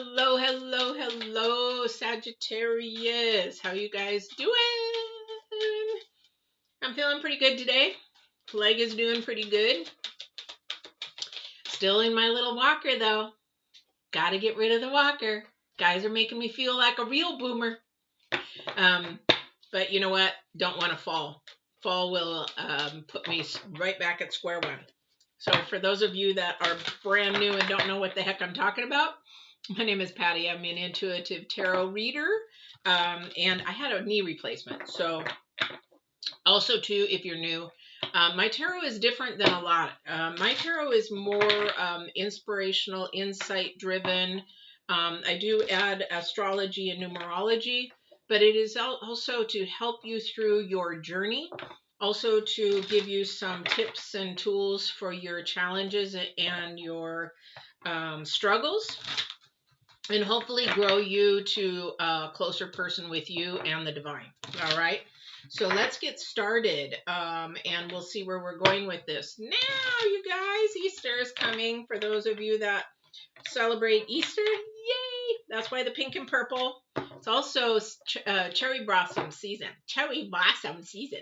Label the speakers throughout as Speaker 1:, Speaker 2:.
Speaker 1: Hello, hello, hello, Sagittarius. How you guys doing? I'm feeling pretty good today. Leg is doing pretty good. Still in my little walker, though. Got to get rid of the walker. Guys are making me feel like a real boomer. But you know what? Don't want to fall. Fall will put me right back at square one. So for those of you that are brand new and don't know what the heck I'm talking about, my name is Patty. I'm an intuitive tarot reader, and I had a knee replacement. So also, too, if you're new, my tarot is different than a lot. My tarot is more inspirational, insight-driven. I do add astrology and numerology, but it is also to help you through your journey, also to give you some tips and tools for your challenges and your struggles, and hopefully grow you to a closer person with you and the divine. All right. So let's get started, and we'll see where we're going with this. Now, you guys, Easter is coming. For those of you that celebrate Easter, yay! That's why the pink and purple. It's also cherry blossom season. Cherry blossom season.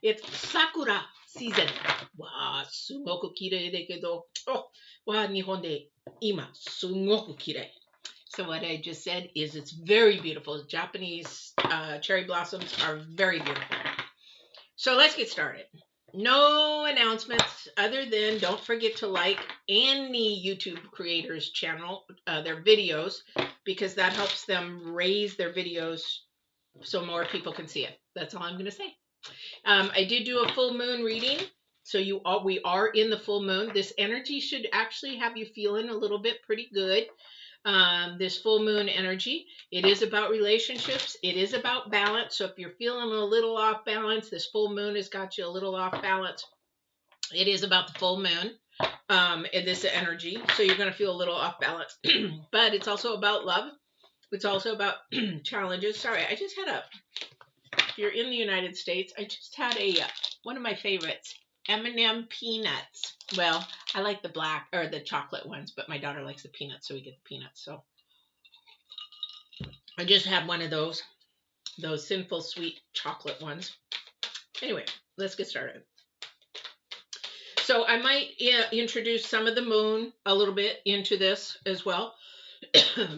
Speaker 1: It's sakura season. Wa, sugoku kirei dekedo. Oh, wa nihon de ima sugoku kirei. So what I just said is it's very beautiful. Japanese cherry blossoms are very beautiful. So let's get started. No announcements other than don't forget to like any YouTube creators channel, their videos, because that helps them raise their videos so more people can see it. That's all I'm going to say. I did do a full moon reading. So we are in the full moon. This energy should actually have you feeling a little bit pretty good. This full moon energy, it is about relationships. It is about balance. So if you're feeling a little off balance, this full moon has got you a little off balance. It is about the full moon, and this energy. So you're going to feel a little off balance, but it's also about love. It's also about challenges. Sorry, I just had if you're in the United States, I just had one of my favorites, M&M peanuts. Well, I like the black or the chocolate ones, but my daughter likes the peanuts, so we get the peanuts. So I just had one of those sinful sweet chocolate ones. Anyway, let's get started. So I might introduce some of the moon a little bit into this as well,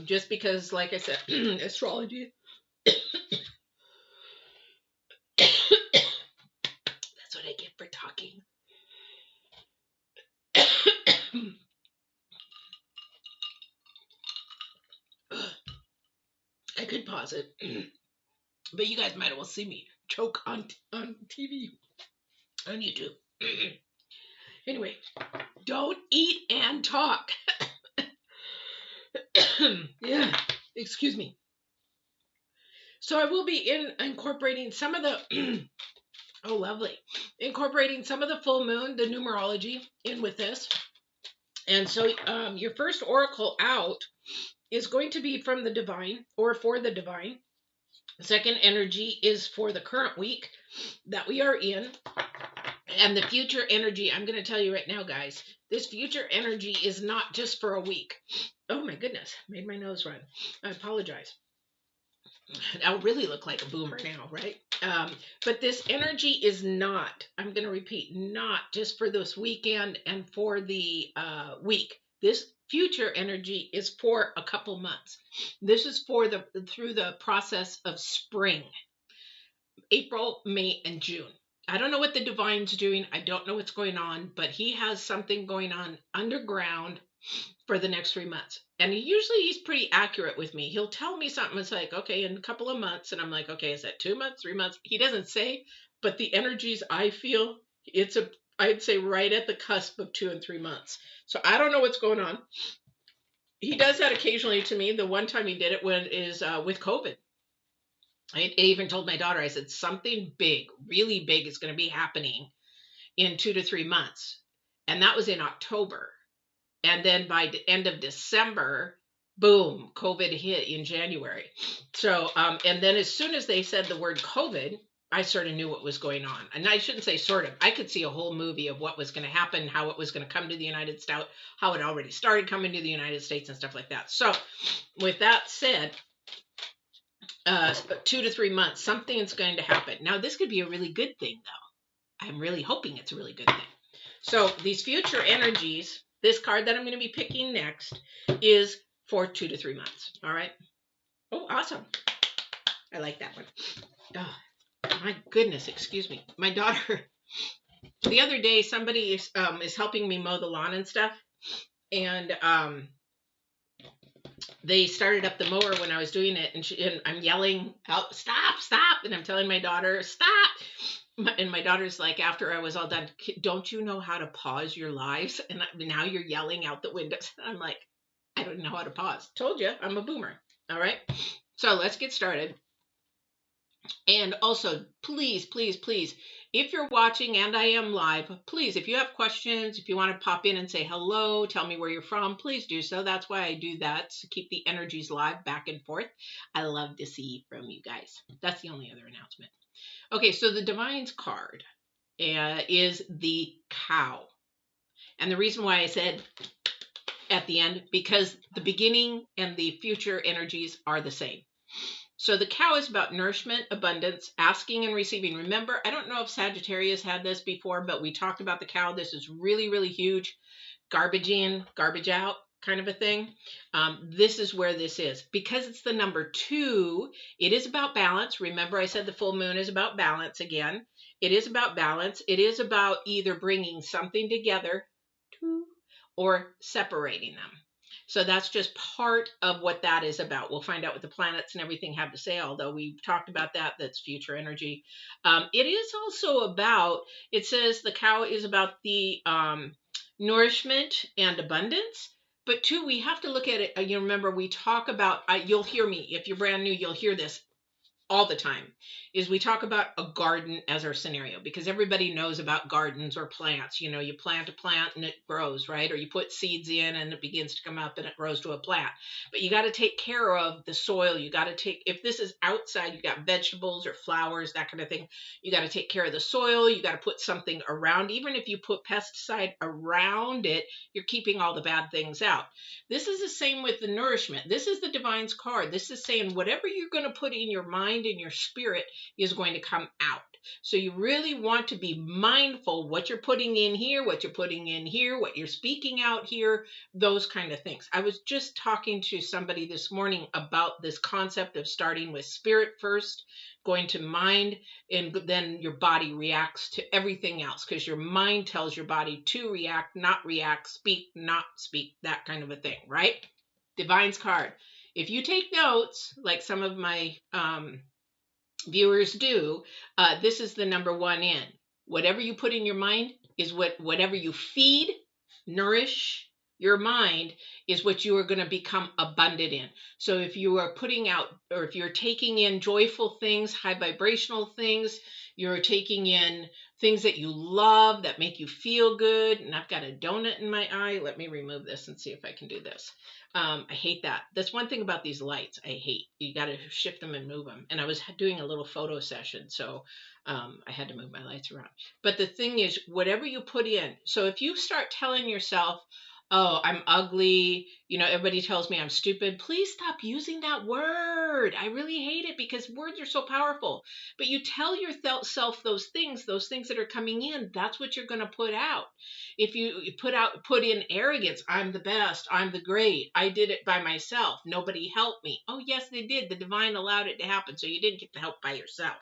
Speaker 1: just because, like I said, astrology. That's what I get for talking. I could pause it, but you guys might as well see me choke on TV, on YouTube. Anyway, don't eat and talk. Yeah, excuse me. So I will be incorporating some of the, oh, lovely, incorporating some of the full moon, the numerology in with this. And so your first oracle out is going to be from the divine or for the divine. The second energy is for the current week that we are in. And the future energy, I'm going to tell you right now, guys, this future energy is not just for a week. Oh my goodness, made my nose run. I apologize. I'll really look like a boomer now, right? But this energy is not, I'm going to repeat, not just for this weekend and for the week. This future energy is for a couple months. This is for through the process of spring, April, May, and June. I don't know what the divine's doing. I don't know what's going on, but he has something going on underground for the next 3 months. And he's pretty accurate with me. He'll tell me something. It's like, okay, in a couple of months. And I'm like, okay, is that 2 months, 3 months? He doesn't say, but the energies I feel, I'd say right at the cusp of 2 and 3 months. So I don't know what's going on. He does that occasionally to me. The one time he did it with COVID. I even told my daughter, I said, something big, really big is going to be happening in 2 to 3 months. And that was in October. And then by the end of December, boom, COVID hit in January. So, and then as soon as they said the word COVID, I sort of knew what was going on. And I shouldn't say sort of. I could see a whole movie of what was going to happen, how it was going to come to the United States, how it already started coming to the United States and stuff like that. So with that said, 2 to 3 months, something's going to happen. Now, this could be a really good thing, though. I'm really hoping it's a really good thing. So these future energies, this card that I'm going to be picking next is for 2 to 3 months. All right. Oh, awesome. I like that one. Oh, my goodness, excuse me. My daughter, the other day, somebody is helping me mow the lawn and stuff. And they started up the mower when I was doing it. And I'm yelling out, stop, stop. And I'm telling my daughter, stop. And my daughter's like, after I was all done, don't you know how to pause your lives? And now you're yelling out the windows. I'm like, I don't know how to pause. Told you, I'm a boomer. All right. So let's get started. And also, please, please, please, if you're watching and I am live, please, if you have questions, if you want to pop in and say hello, tell me where you're from, please do so. That's why I do that, to keep the energies live back and forth. I love to see from you guys. That's the only other announcement. Okay, so the Divine's card is the cow. And the reason why I said at the end, because the beginning and the future energies are the same. So the cow is about nourishment, abundance, asking and receiving. Remember, I don't know if Sagittarius had this before, but we talked about the cow. This is really, really huge. Garbage in, garbage out kind of a thing. This is where this is. Because it's the number 2, it is about balance. Remember, I said the full moon is about balance again. It is about balance. It is about either bringing something together or separating them. So that's just part of what that is about. We'll find out what the planets and everything have to say, although we've talked about that. That's future energy. It is also about, it says the cow is about the nourishment and abundance. But too, we have to look at it. You remember, we talk about, you'll hear me, if you're brand new, you'll hear this all the time, is we talk about a garden as our scenario, because everybody knows about gardens or plants. You know, you plant a plant and it grows, right? Or you put seeds in and it begins to come up and it grows to a plant. But you got to take care of the soil. You got to take, if this is outside, you got vegetables or flowers, that kind of thing. You got to take care of the soil. You got to put something around. Even if you put pesticide around it, you're keeping all the bad things out. This is the same with the nourishment. This is the Divine's card. This is saying whatever you're going to put in your mind and your spirit is going to come out. So you really want to be mindful what you're putting in here, what you're putting in here, what you're speaking out here, those kind of things. I was just talking to somebody this morning about this concept of starting with spirit first, going to mind, and then your body reacts to everything else, because your mind tells your body to react, not react, speak, not speak, that kind of a thing, right? Divine's card. If you take notes, like some of my viewers do, this is the number 1 in. Whatever you put in your mind is whatever you feed, nourish your mind is what you are going to become abundant in. So if you are putting out, or if you're taking in joyful things, high vibrational things, you're taking in things that you love, that make you feel good. And I've got a donut in my eye. Let me remove this and see if I can do this. I hate that. That's one thing about these lights I hate. You got to shift them and move them. And I was doing a little photo session, so I had to move my lights around. But the thing is, whatever you put in, so if you start telling yourself, oh, I'm ugly, you know, everybody tells me I'm stupid, please stop using that word. I really hate it, because words are so powerful. But you tell yourself those things that are coming in, that's what you're going to put out. If you put in arrogance, I'm the best, I'm the great, I did it by myself, nobody helped me. Oh, yes, they did. The divine allowed it to happen, so you didn't get the help by yourself.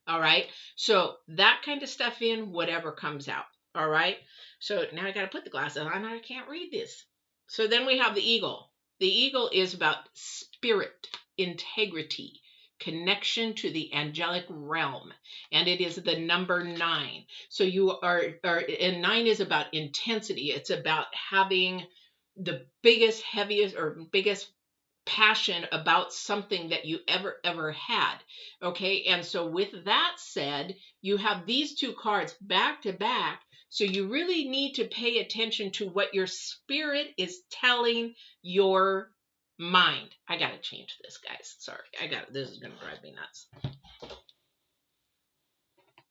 Speaker 1: All right. So that kind of stuff in, whatever comes out. All right. So now I got to put the glasses on. I can't read this. So then we have the eagle. The eagle is about spirit, integrity, connection to the angelic realm. And it is the number 9. So you and 9 is about intensity. It's about having the biggest, heaviest, or biggest passion about something that you ever had. Okay. And so with that said, you have these 2 cards back to back. So you really need to pay attention to what your spirit is telling your mind. I got to change this, guys. Sorry. This is going to drive me nuts.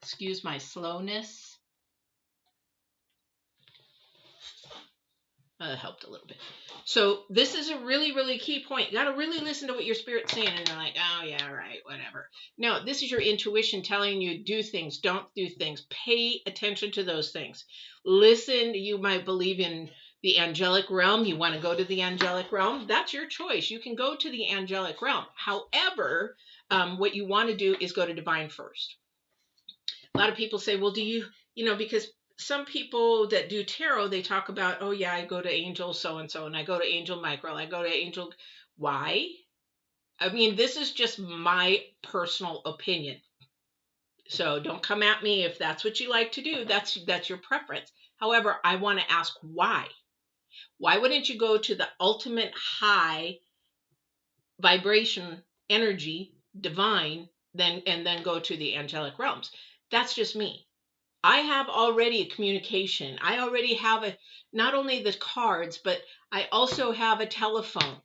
Speaker 1: Excuse my slowness. Helped a little bit. So this is a really, really key point. You got to really listen to what your spirit's saying, and you're like, oh yeah, right, whatever. No, this is your intuition telling you do things, don't do things. Pay attention to those things. Listen. You might believe in the angelic realm. You want to go to the angelic realm. That's your choice. You can go to the angelic realm. However, what you want to do is go to divine first. A lot of people say, well, do you, because some people that do tarot, they talk about, oh yeah, I go to angel so-and-so, and I go to angel Michael, I go to angel. Why? I mean, this is just my personal opinion. So don't come at me if that's what you like to do. That's your preference. However, I want to ask why. Why wouldn't you go to the ultimate high vibration energy, divine, and then go to the angelic realms? That's just me. I have already a communication. I already have not only the cards, but I also have a telephone.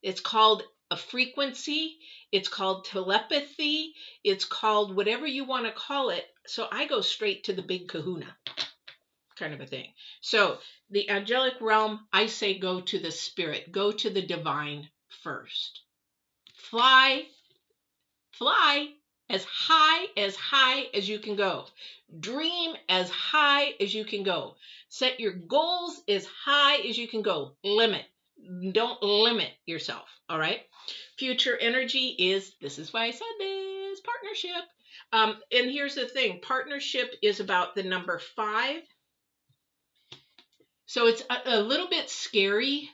Speaker 1: It's called a frequency. It's called telepathy. It's called whatever you want to call it. So I go straight to the big kahuna kind of a thing. So the angelic realm, I say go to the spirit. Go to the divine first. Fly as high as you can go. Dream as high as you can go. Set your goals as high as you can go. Don't limit yourself. All right. Future energy this is why I said this, partnership. And here's the thing. Partnership is about the number 5. So it's a little bit scary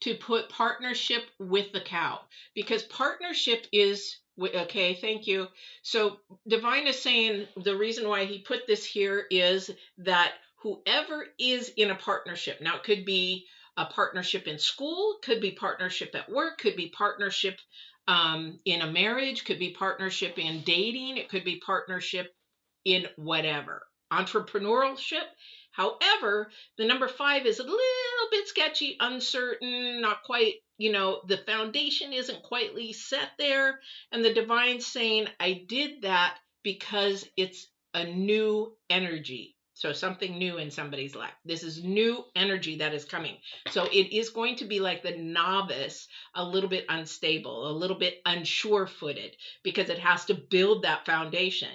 Speaker 1: to put partnership with the cow, because partnership is, okay, thank you. So divine is saying the reason why he put this here is that whoever is in a partnership, now it could be a partnership in school, could be partnership at work, could be partnership in a marriage, could be partnership in dating, it could be partnership in whatever, entrepreneurship. However, the number 5 is a little bit sketchy, uncertain, not quite, the foundation isn't quite set there. And the divine saying, I did that because it's a new energy. So something new in somebody's life. This is new energy that is coming. So it is going to be like the novice, a little bit unstable, a little bit unsure-footed, because it has to build that foundation.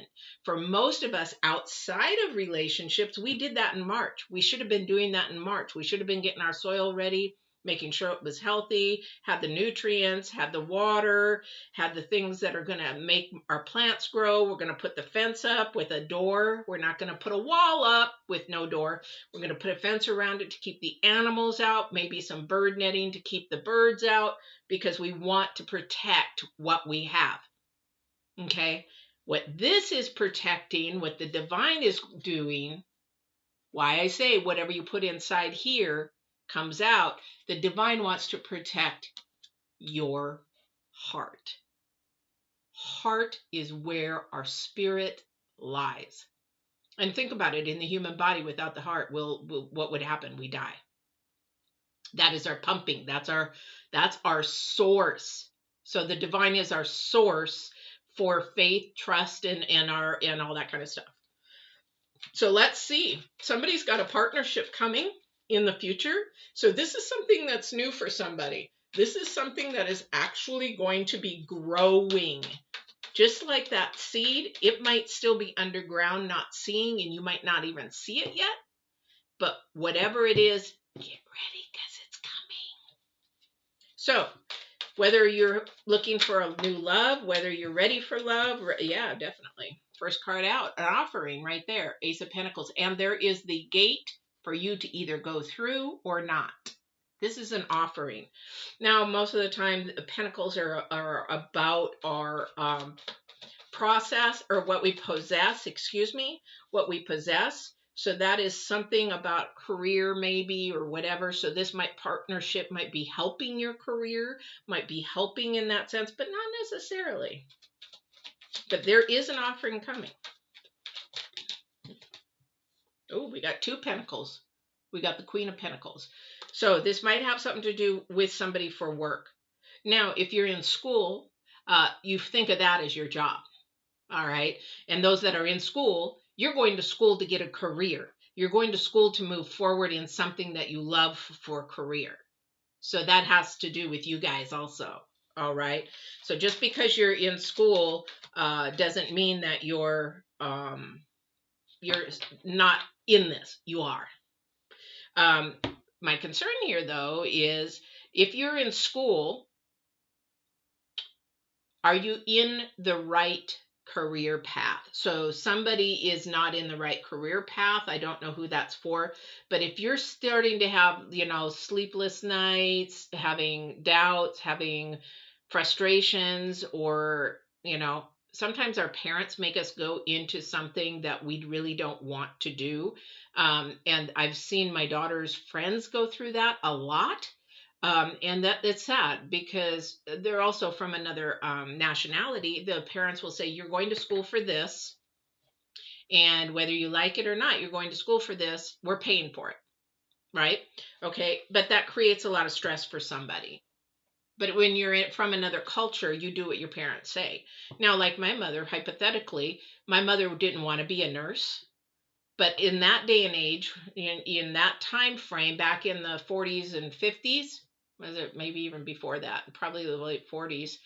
Speaker 1: For most of us outside of relationships, we did that in March. We should have been doing that in March. We should have been getting our soil ready, making sure it was healthy, had the nutrients, had the water, had the things that are going to make our plants grow. We're going to put the fence up with a door. We're not going to put a wall up with no door. We're going to put a fence around it to keep the animals out, maybe some bird netting to keep the birds out, because we want to protect what we have. Okay? What this is protecting, what the divine is doing, why I say whatever you put inside here comes out, the divine wants to protect your heart. Heart is where our spirit lies. And think about it, in the human body without the heart, what would happen? We die. That is our pumping. That's our source. So the divine is our source for faith, trust, and all that kind of stuff. So let's see. Somebody's got a partnership coming in the future. So this is something that's new for somebody. This is something that is actually going to be growing. Just like that seed, it might still be underground, not seeing, and you might not even see it yet. But whatever it is, get ready because it's coming. So whether you're looking for a new love, whether you're ready for love, yeah, definitely. First card out, an offering right there, Ace of Pentacles. And there is the gate for you to either go through or not. This is an offering. Now, most of the time, the Pentacles are about our process, or what we possess, what we possess. So that is something about career maybe, or whatever. So this partnership might be helping your career, might be helping in that sense, but not necessarily. But there is an offering coming. Oh, we got 2 Pentacles. We got the Queen of Pentacles. So this might have something to do with somebody for work. Now, if you're in school, you think of that as your job. All right. And those that are in school, you're going to school to get a career. You're going to school to move forward in something that you love for a career. So that has to do with you guys also. All right. So just because you're in school doesn't mean that you're not in this. You are. My concern here, though, is if you're in school, are you in the right career path? So somebody is not in the right career path. I don't know who that's for. But if you're starting to have, sleepless nights, having doubts, having frustrations, or, sometimes our parents make us go into something that we really don't want to do. And I've seen my daughter's friends go through that a lot. And that it's sad because they're also from another nationality. The parents will say, you're going to school for this. And whether you like it or not, you're going to school for this. We're paying for it. Right? Okay. But that creates a lot of stress for somebody. But when you're from another culture, you do what your parents say. Now, like my mother, hypothetically, my mother didn't want to be a nurse. But in that day and age, in that time frame, back in the 40s and 50s, was it maybe even before that, probably the late 40s,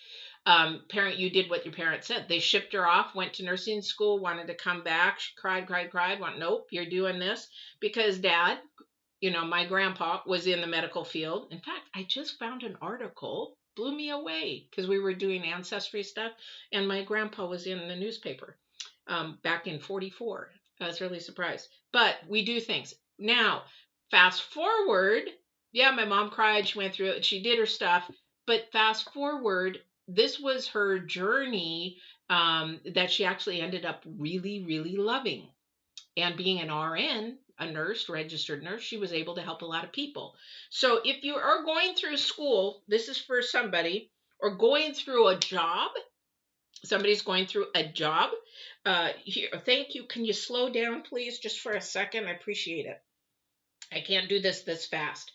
Speaker 1: you did what your parents said. They shipped her off, went to nursing school, wanted to come back. She cried, went, nope, you're doing this. Because Dad, my grandpa was in the medical field. In fact, I just found an article, blew me away, because we were doing ancestry stuff, and my grandpa was in the newspaper back in 44. I was really surprised. But we do things. Now, fast forward. Yeah, my mom cried. She went through it. She did her stuff. But fast forward, this was her journey that she actually ended up really, really loving. And being an RN, a nurse, registered nurse, she was able to help a lot of people. So if you are going through school, this is for somebody, or going through a job, somebody's going through a job. Here, thank you. Can you slow down, please, just for a second? I appreciate it. I can't do this fast.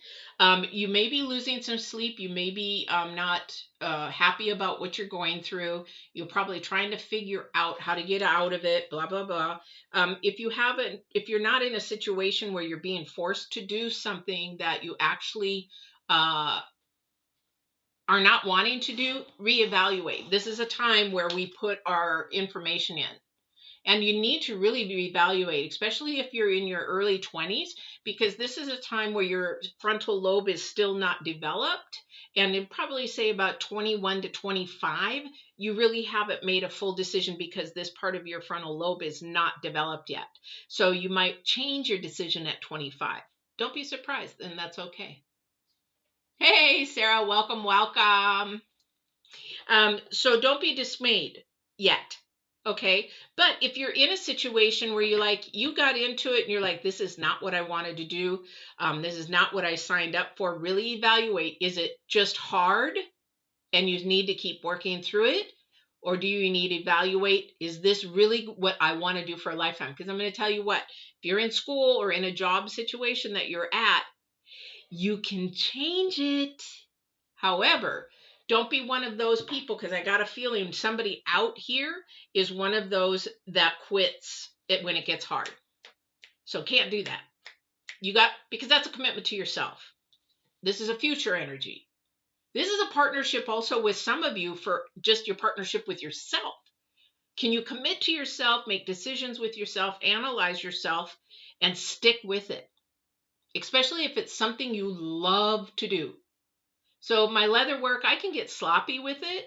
Speaker 1: You may be losing some sleep. You may be not happy about what you're going through. You're probably trying to figure out how to get out of it, blah, blah, blah. If you're not in a situation where you're being forced to do something that you actually are not wanting to do, reevaluate. This is a time where we put our information in. And you need to really reevaluate, especially if you're in your early 20s, because this is a time where your frontal lobe is still not developed. And in probably say about 21 to 25, you really haven't made a full decision because this part of your frontal lobe is not developed yet. So you might change your decision at 25. Don't be surprised, and that's okay. Hey, Sarah, welcome. So don't be dismayed yet. Okay. But if you're in a situation where you got into it and you're like, this is not what I wanted to do. This is not what I signed up for. Really evaluate. Is it just hard and you need to keep working through it? Or do you need to evaluate, is this really what I want to do for a lifetime? Because I'm going to tell you what, if you're in school or in a job situation that you're at, you can change it. However, don't be one of those people, because I got a feeling somebody out here is one of those that quits it when it gets hard. So can't do that. Because that's a commitment to yourself. This is a future energy. This is a partnership also with some of you for just your partnership with yourself. Can you commit to yourself, make decisions with yourself, analyze yourself, and stick with it? Especially if it's something you love to do. So my leather work, I can get sloppy with it,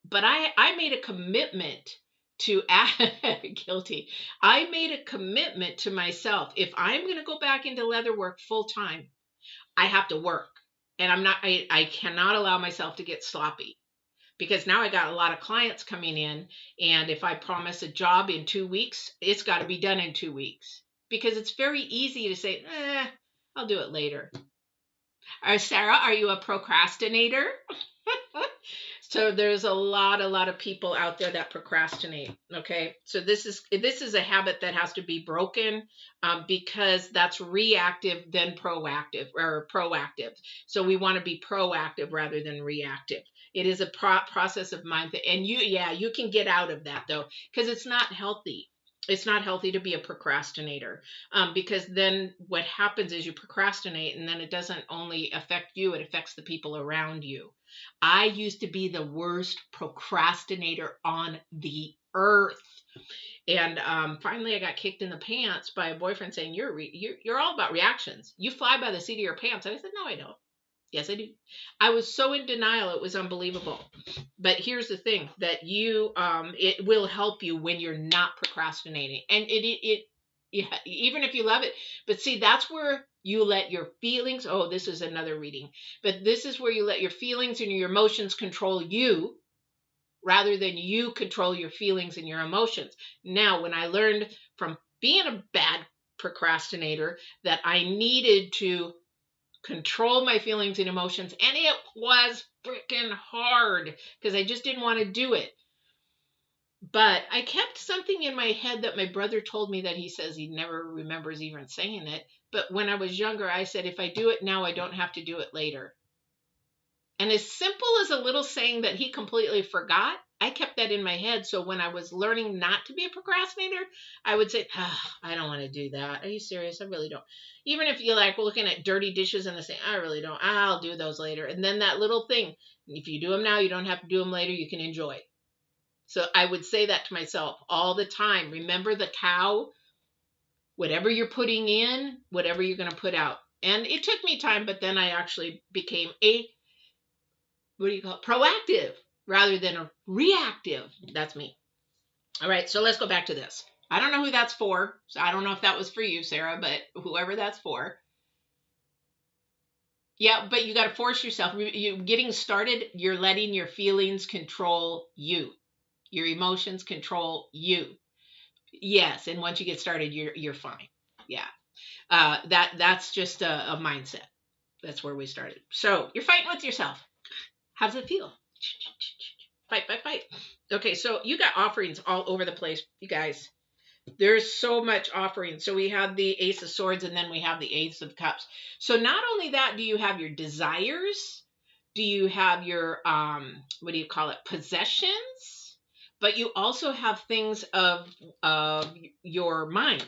Speaker 1: but I made a commitment to guilty. I made a commitment to myself. If I'm going to go back into leather work full time, I have to work, and I cannot allow myself to get sloppy, because now I got a lot of clients coming in. And if I promise a job in 2 weeks, it's got to be done in 2 weeks, because it's very easy to say, I'll do it later. Sarah, are you a procrastinator? So there's a lot of people out there that procrastinate. Okay. So this is a habit that has to be broken, because that's reactive, then proactive, or proactive. So we want to be proactive rather than reactive. It is a process of mind. And you can get out of that though, because it's not healthy. It's not healthy to be a procrastinator, because then what happens is you procrastinate, and then it doesn't only affect you, it affects the people around you. I used to be the worst procrastinator on the earth. And finally, I got kicked in the pants by a boyfriend saying, you're all about reactions. You fly by the seat of your pants. And I said, no, I don't. Yes, I do. I was so in denial. It was unbelievable. But here's the thing that it will help you when you're not procrastinating. And yeah, even if you love it. But see, that's where you let your feelings. Oh, this is another reading. But this is where you let your feelings and your emotions control you, rather than you control your feelings and your emotions. Now, when I learned from being a bad procrastinator that I needed to control my feelings and emotions, and it was freaking hard because I just didn't want to do it. But I kept something in my head that my brother told me that he says he never remembers even saying it. But when I was younger, I said, if I do it now, I don't have to do it later. And as simple as a little saying that he completely forgot, I kept that in my head. So when I was learning not to be a procrastinator, I would say, I don't want to do that. Are you serious? I really don't. Even if you're like looking at dirty dishes and saying, I really don't. I'll do those later. And then that little thing, if you do them now, you don't have to do them later. You can enjoy. So I would say that to myself all the time. Remember the cow, whatever you're putting in, whatever you're going to put out. And it took me time, but then I actually became proactive rather than a reactive. That's me. All right, so let's go back to this. I don't know who that's for. So I don't know if that was for you, Sarah, but whoever that's for. Yeah, but you got to force yourself. You getting started, you're letting your feelings control you. Your emotions control you. Yes, and once you get started, you're fine. Yeah. That's just a mindset. That's where we started. So you're fighting with yourself. How does it feel? Fight. Okay, so you got offerings all over the place, you guys. There's so much offering. So we have the Ace of Swords, and then we have the Ace of Cups. So not only that, do you have your desires? Do you have your, possessions? But you also have things of your mind.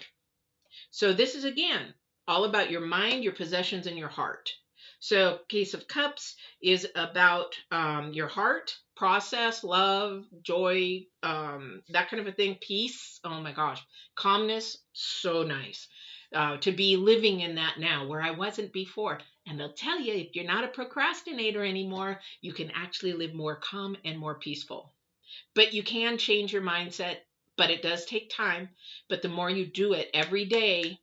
Speaker 1: So this is, again, all about your mind, your possessions, and your heart. So Ace of Cups is about your heart, process, love, joy, that kind of a thing, peace. Oh my gosh, calmness, so nice. To be living in that now where I wasn't before. And they'll tell you, if you're not a procrastinator anymore, you can actually live more calm and more peaceful. But you can change your mindset, but it does take time. But the more you do it every day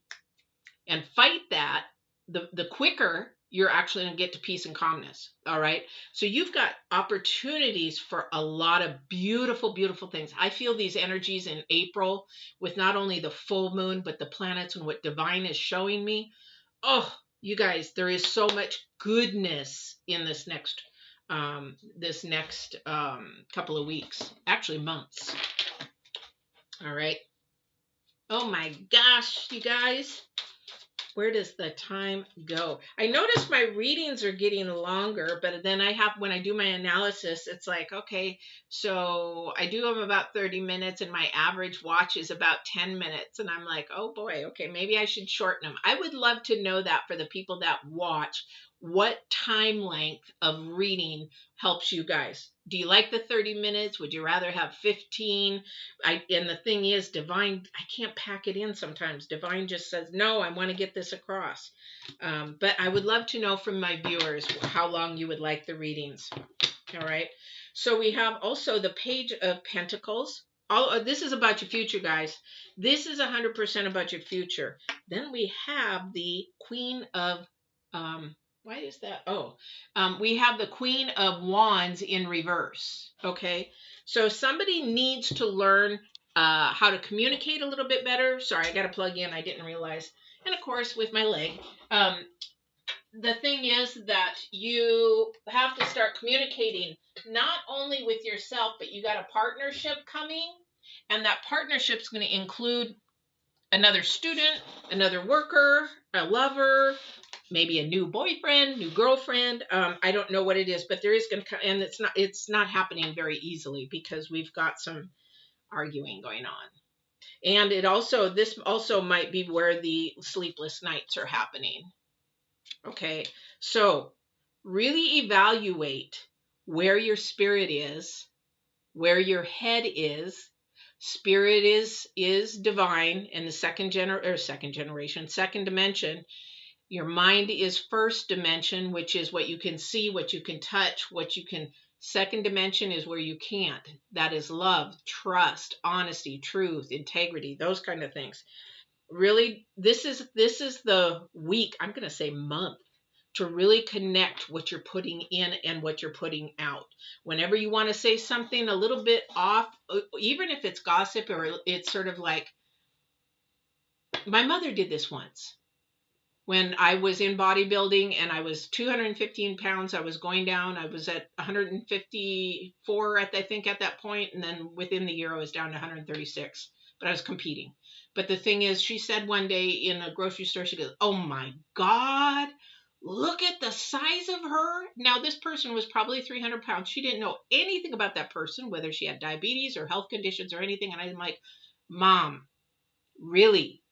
Speaker 1: and fight that, the quicker you're actually going to get to peace and calmness. All right. So you've got opportunities for a lot of beautiful, beautiful things. I feel these energies in April with not only the full moon, but the planets and what divine is showing me. Oh, you guys, there is so much goodness in this next couple of weeks, actually months. All right. Oh my gosh, you guys. Where does the time go? I notice my readings are getting longer, but then when I do my analysis, it's like, okay, so I do them about 30 minutes and my average watch is about 10 minutes. And I'm like, oh boy, okay, maybe I should shorten them. I would love to know that for the people that watch, what time length of reading helps you guys. Do you like the 30 minutes? Would you rather have 15? And the thing is, divine, I can't pack it in sometimes. Divine just says, no, I want to get this across. But I would love to know from my viewers how long you would like the readings. All right. So we have also the Page of Pentacles. This is about your future, guys. This is 100% about your future. Then we have the Queen of... why is that? We have the Queen of Wands in reverse. Okay. So somebody needs to learn how to communicate a little bit better. Sorry, I got to plug in. I didn't realize. And of course, with my leg. the thing is that you have to start communicating not only with yourself, but you got a partnership coming, and that partnership's going to include another student, another worker, a lover, maybe a new boyfriend, new girlfriend. I don't know what it is, but there is going to, and it's not happening very easily because we've got some arguing going on. And this also might be where the sleepless nights are happening. Okay, so really evaluate where your spirit is, where your head is. Spirit is divine in the second dimension. Your mind is first dimension, which is what you can see, what you can touch, what you can. Second dimension is where you can't. That is love, trust, honesty, truth, integrity, those kind of things. Really, this is the week, I'm going to say month, to really connect what you're putting in and what you're putting out. Whenever you want to say something a little bit off, even if it's gossip or it's sort of like, my mother did this once. When I was in bodybuilding and I was 215 pounds, I was going down. I was at 154, I think, at that point. And then within the year, I was down to 136. But I was competing. But the thing is, she said one day in a grocery store, she goes, "Oh my God, look at the size of her." Now, this person was probably 300 pounds. She didn't know anything about that person, whether she had diabetes or health conditions or anything. And I'm like, Mom, really?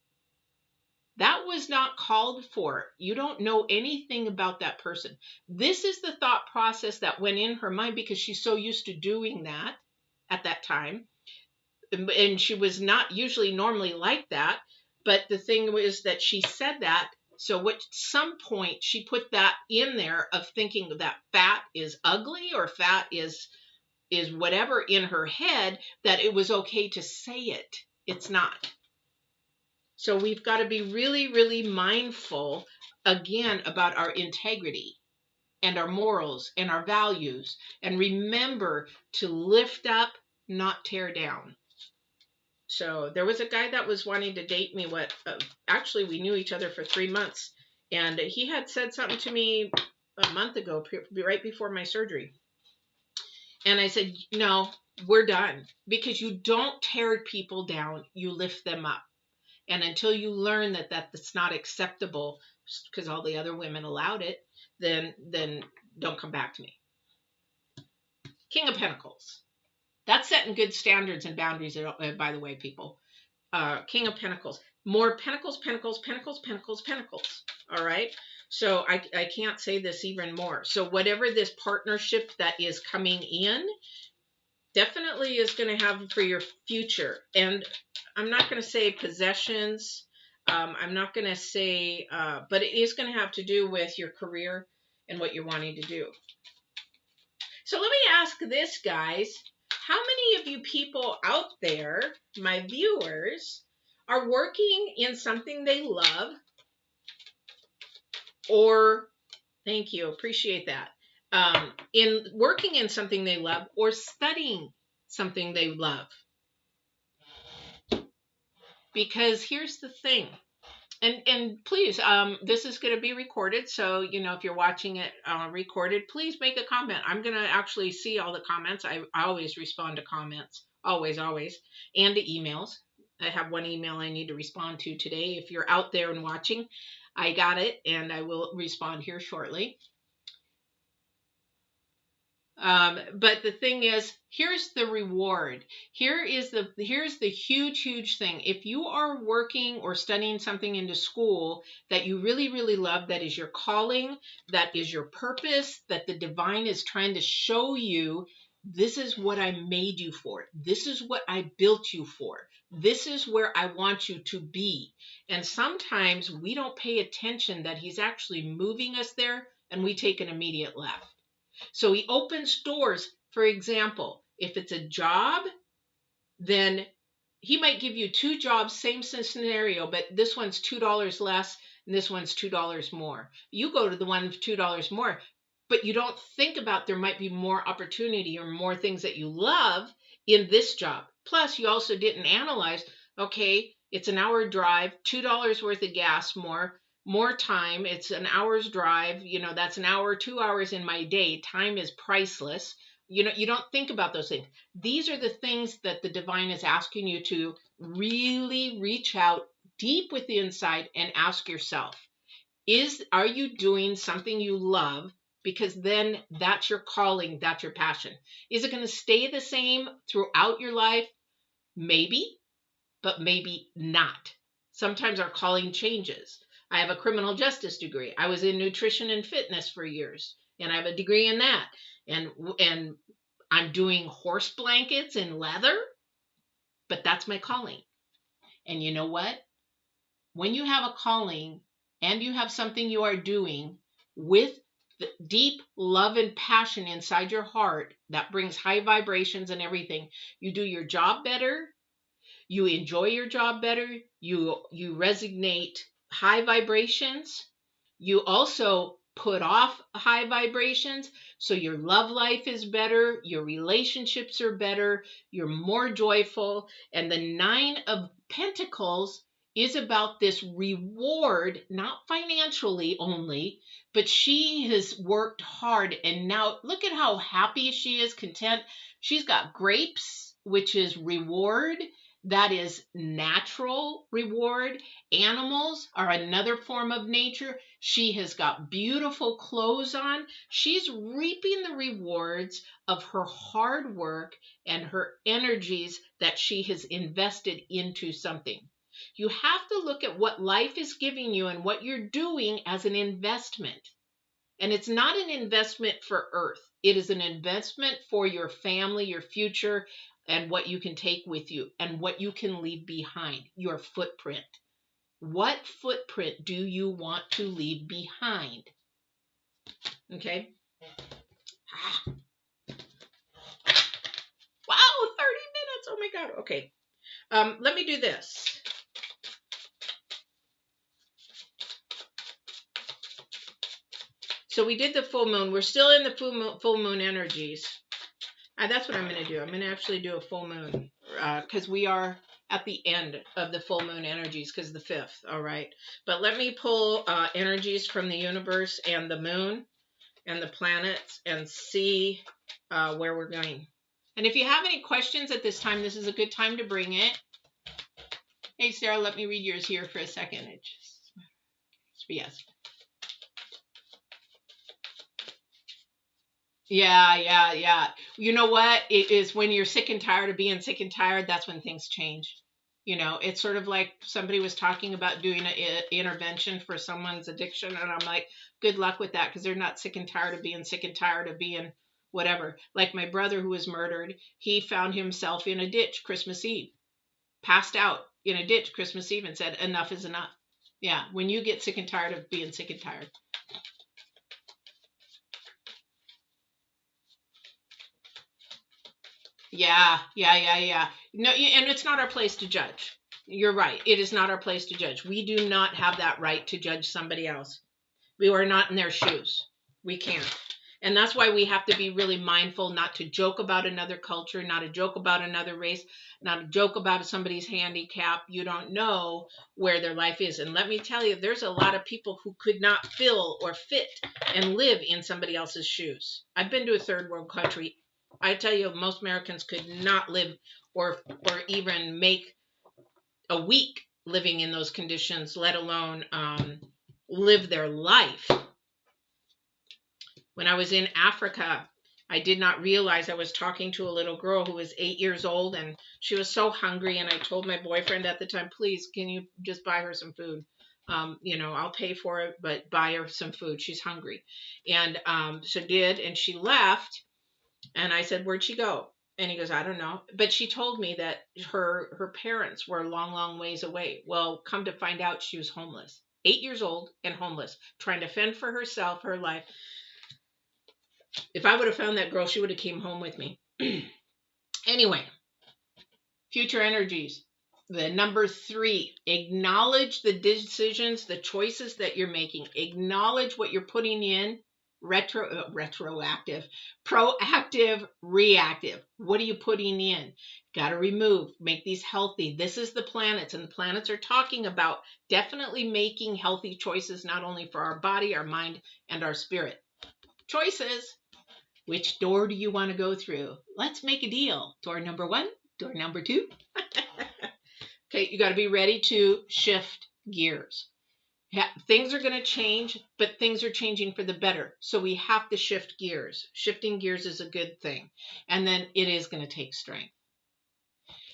Speaker 1: That was not called for. You don't know anything about that person. This is the thought process that went in her mind because she's so used to doing that at that time. And she was not usually normally like that. But the thing was that she said that. So at some point she put that in there of thinking that fat is ugly or fat is whatever in her head, that it was okay to say it. It's not. So we've got to be really, really mindful, again, about our integrity and our morals and our values. And remember to lift up, not tear down. So there was a guy that was wanting to date me. Actually, we knew each other for 3 months. And he had said something to me a month ago, right before my surgery. And I said, no, we're done. Because you don't tear people down, you lift them up. And until you learn that that's not acceptable, because all the other women allowed it, then don't come back to me. King of Pentacles. That's setting good standards and boundaries, by the way, people. King of Pentacles. More Pentacles, Pentacles, Pentacles, Pentacles, Pentacles. All right? So I can't say this even more. So whatever this partnership that is coming in, definitely is going to have for your future. And I'm not going to say possessions. I'm not going to say, but it is going to have to do with your career and what you're wanting to do. So let me ask this, guys. How many of you people out there, my viewers, are working in something they love? Or, thank you, appreciate that. In working in something they love or studying something they love? Because here's the thing, and please, this is going to be recorded, so if you're watching it recorded, please make a comment. I'm going to actually see all the comments. I always respond to comments, always, and to emails. I have one email I need to respond to today. If you're out there and watching, I got it, and I will respond here shortly. But the thing is, here's the reward. Here's the huge thing. If you are working or studying something into school that you really, really love, that is your calling, that is your purpose, that the divine is trying to show you, this is what I made you for. This is what I built you for. This is where I want you to be. And sometimes we don't pay attention that he's actually moving us there, and we take an immediate left. So he opens doors. For example, if it's a job, then he might give you 2 jobs, same scenario, but this one's $2 less and this one's $2 more. You go to the one with $2 more, but you don't think about there might be more opportunity or more things that you love in this job. Plus, you also didn't analyze, okay, it's an hour drive, $2 worth of gas more. more time. It's an hour's drive. That's an hour, 2 hours in my day. Time is priceless. You don't think about those things. These are the things that the divine is asking you to really reach out deep with the inside and ask yourself, are you doing something you love? Because then that's your calling, that's your passion. Is it going to stay the same throughout your life? Maybe, but maybe not. Sometimes our calling changes. I have a criminal justice degree. I was in nutrition and fitness for years, and I have a degree in that. And I'm doing horse blankets and leather, but that's my calling. And you know what? When you have a calling and you have something you are doing with the deep love and passion inside your heart that brings high vibrations and everything, you do your job better. You enjoy your job better. You resonate high vibrations. You also put off high vibrations. So your love life is better. Your relationships are better. You're more joyful. And the 9 of Pentacles is about this reward, not financially only, but she has worked hard. And now look at how happy she is, content. She's got grapes, which is reward. That is natural reward. Animals are another form of nature. She has got beautiful clothes on. She's reaping the rewards of her hard work and her energies that she has invested into something. You have to look at what life is giving you and what you're doing as an investment. And it's not an investment for Earth. It is an investment for your family, your future, and what you can take with you and what you can leave behind, your footprint. What footprint do you want to leave behind? Okay. Wow, 30 minutes. Oh my God. Okay. Let me do this. So we did the full moon. We're still in the full moon energies. That's what I'm going to do. I'm going to actually do a full moon because we are at the end of the full moon energies because the 5th. All right. But let me pull energies from the universe and the moon and the planets and see where we're going. And if you have any questions at this time, this is a good time to bring it. Hey, Sarah, let me read yours here for a second. Yes. Yeah. You know what? It is when you're sick and tired of being sick and tired, that's when things change. It's sort of like somebody was talking about doing an intervention for someone's addiction. And I'm like, good luck with that, because they're not sick and tired of being sick and tired of being whatever. Like my brother who was murdered, he found himself in a ditch Christmas Eve, passed out in a ditch Christmas Eve and said, enough is enough. Yeah, when you get sick and tired of being sick and tired. Yeah. No, and it's not our place to judge. You're right. It is not our place to judge. We do not have that right to judge somebody else. We are not in their shoes. We can't. And that's why we have to be really mindful not to joke about another culture, not to joke about another race, not to joke about somebody's handicap. You don't know where their life is. And let me tell you, there's a lot of people who could not fill or fit and live in somebody else's shoes. I've been to a third world country. I tell you, most Americans could not live or even make a week living in those conditions, let alone live their life. When I was in Africa, I did not realize I was talking to a little girl who was 8 years old, and she was so hungry. And I told my boyfriend at the time, please, can you just buy her some food? I'll pay for it, but buy her some food. She's hungry. And so did, and she left. And I said, where'd she go? And he goes, I don't know. But she told me that her parents were a long, long ways away. Well, come to find out, she was homeless. 8 years old and homeless, trying to fend for herself, her life. If I would have found that girl, she would have came home with me. Anyway, future energies. The number 3, acknowledge the decisions, the choices that you're making. Acknowledge what you're putting in retroactive, proactive, reactive. What are you putting in? Got to remove, make these healthy. This is the planets, and the planets are talking about definitely making healthy choices, not only for our body, our mind, and our spirit. Choices. Which door do you want to go through? Let's make a deal. Door number 1, door number 2. Okay, you got to be ready to shift gears. Yeah, things are going to change, but things are changing for the better. So we have to shift gears. Shifting gears is a good thing. And then it is going to take strength.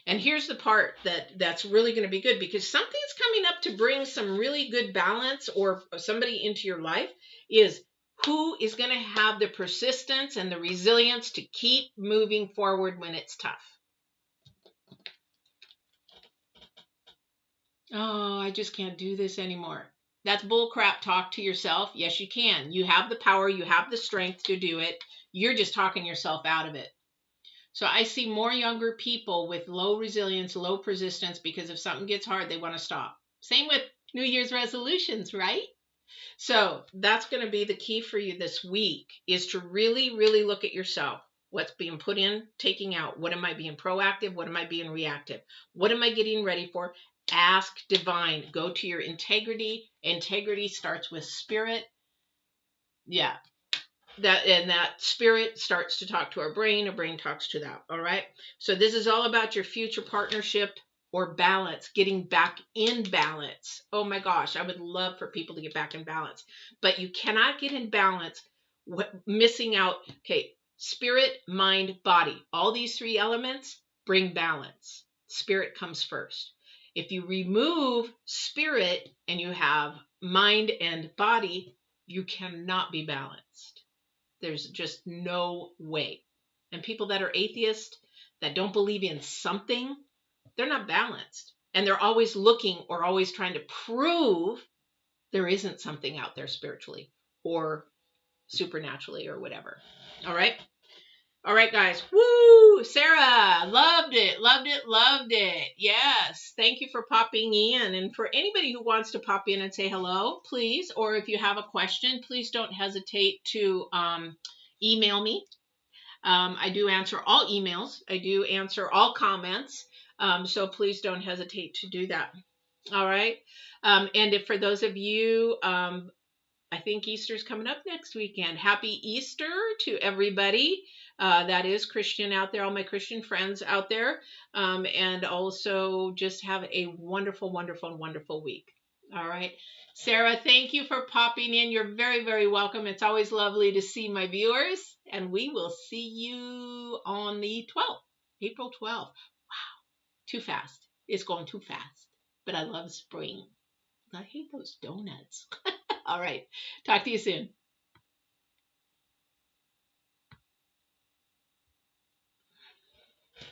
Speaker 1: And here's the part that's really going to be good, because something's coming up to bring some really good balance or somebody into your life, is who is going to have the persistence and the resilience to keep moving forward when it's tough. Oh, I just can't do this anymore. That's bullcrap talk to yourself. Yes, you can. You have the power. You have the strength to do it. You're just talking yourself out of it. So I see more younger people with low resilience, low persistence, because if something gets hard, they want to stop. Same with New Year's resolutions, right? So that's going to be the key for you this week, is to really, really look at yourself. What's being put in, taking out? What am I being proactive? What am I being reactive? What am I getting ready for? Ask divine. Go to your integrity. Integrity starts with spirit. Yeah. That spirit starts to talk to our brain talks to that. All right. So this is all about your future partnership or balance, getting back in balance. Oh my gosh, I would love for people to get back in balance, but you cannot get in balance missing out. Okay, spirit, mind, body, all these 3 elements bring balance. Spirit comes first. If you remove spirit and you have mind and body, you cannot be balanced. There's just no way. And people that are atheists, that don't believe in something, they're not balanced. And they're always looking or always trying to prove there isn't something out there spiritually or supernaturally or whatever. All right. All right, guys. Woo! Sarah, loved it, loved it, loved it. Yes. Thank you for popping in. And for anybody who wants to pop in and say hello, please, or if you have a question, please don't hesitate to email me. I do answer all emails. I do answer all comments. So please don't hesitate to do that. All right. And if for those of you, I think Easter's coming up next weekend. Happy Easter to everybody that is Christian out there, all my Christian friends out there. And also just have a wonderful, wonderful, wonderful week. All right. Sarah, thank you for popping in. You're very, very welcome. It's always lovely to see my viewers. And we will see you on the 12th, April 12th. Wow, too fast. It's going too fast. But I love spring. I hate those donuts. All right. Talk to you soon.